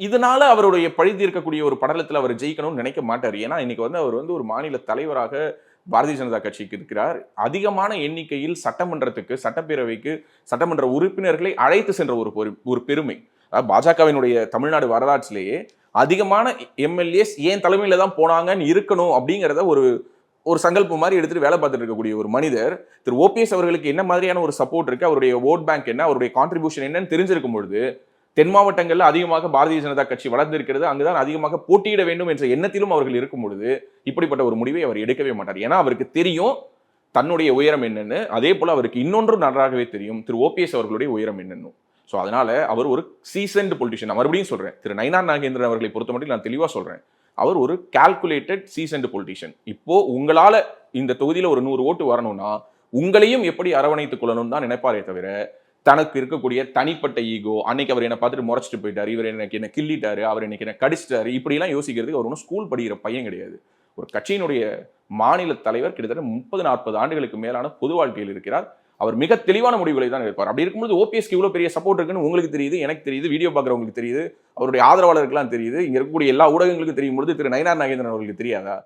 இதனால அவருடைய பழி தீர்க்கக்கூடிய ஒரு படலத்துல அவர் ஜெயிக்கணும்னு நினைக்க மாட்டாரு. ஏன்னா, இன்னைக்கு அவர் ஒரு மாநில தலைவராக பாரதிய ஜனதா கட்சிக்கு இருக்கிறார். அதிகமான எண்ணிக்கையில் சட்டமன்றத்துக்கு, சட்டப்பேரவைக்கு, சட்டமன்ற உறுப்பினர்களை அழைத்து சென்ற ஒரு பெருமை. பாஜகவினுடைய தமிழ்நாடு வரலாற்றிலேயே அதிகமான எம்எல்ஏஸ் ஏன் தலைமையில தான் போனாங்கன்னு இருக்கணும் அப்படிங்கிறத ஒரு ஒரு சங்கல்பம் மாதிரி எடுத்துட்டு வேலை பார்த்துட்டு இருக்கக்கூடிய ஒரு மனிதர் திரு ஓபிஎஸ் அவர்களுக்கு என்ன மாதிரியான ஒரு சப்போர்ட் இருக்கு, அவருடைய ஓட் பேங்க் என்ன, அவருடைய கான்ட்ரிபியூஷன் என்னன்னு தெரிஞ்சிருக்கும் பொழுது தென் மாவட்டங்கள்ல அதிகமாக பாரதிய ஜனதா கட்சி வளர்ந்திருக்கிறது, அங்குதான் அதிகமாக போட்டியிட வேண்டும் என்ற எண்ணத்திலும் அவர்கள் இருக்கும் பொழுது இப்படிப்பட்ட ஒரு முடிவை அவர் எடுக்கவே மாட்டார். ஏன்னா அவருக்கு தெரியும் தன்னுடைய உயரம் என்னன்னு, அதே போல அவருக்கு இன்னொன்றும் நன்றாகவே தெரியும் திரு ஓபிஎஸ் அவர்களுடைய உயரம் என்னன்னு. ஸோ அதனால அவர் ஒரு சீசன்டு பொலிட்டிஷியன். நான் மறுபடியும் சொல்றேன், திரு நயினார் நாகேந்திரன் அவர்களை பொறுத்தமட்டில் நான் தெளிவா சொல்றேன், அவர் ஒரு கால்குலேட்டட் சீசன்டு பொலிட்டிஷியன். இப்போ உங்களால இந்த தொகுதியில ஒரு 100 ஓட்டு வரணும்னா உங்களையும் எப்படி அரவணைத்துக் கொள்ளணும் தான் நினைப்பாரே தவிர தனக்கு இருக்கக்கூடிய தனிப்பட்ட ஈகோ, அன்னைக்கு அவர் என்ன பார்த்துட்டு முறைச்சிட்டு போயிட்டாரு, இவர் எனக்கு என்ன கிள்ளிட்டாரு, அவர் இன்னைக்கு என்ன கடிச்சிட்டாரு, இப்படி எல்லாம் யோசிக்கிறதுக்கு அவர் ஒன்றும் ஸ்கூல் படிக்கிற பையன் கிடையாது. ஒரு கட்சியினுடைய மாநில தலைவர் கிட்டத்தட்ட 30-40 ஆண்டுகளுக்கு மேலான பொது வாழ்க்கையில் இருக்கிறார். அவர் மிக தெளிவான முடிவுகளை தான் எடுப்பார். அப்படி இருக்கும்போது ஓபிஎஸ்க்கு இவ்வளவு பெரிய சப்போர்ட் இருக்குன்னு உங்களுக்கு தெரியுது, எனக்கு தெரியுது, வீடியோ பார்க்குறவங்களுக்கு தெரியுது, அவருடைய ஆதரவாளர்களுக்கெல்லாம் தெரியுது, இங்க இருக்கக்கூடிய எல்லா ஊடகங்களுக்கும் தெரியும் பொழுது திரு நயினார் நாகேந்திரன் அவர்களுக்கு தெரியாதா?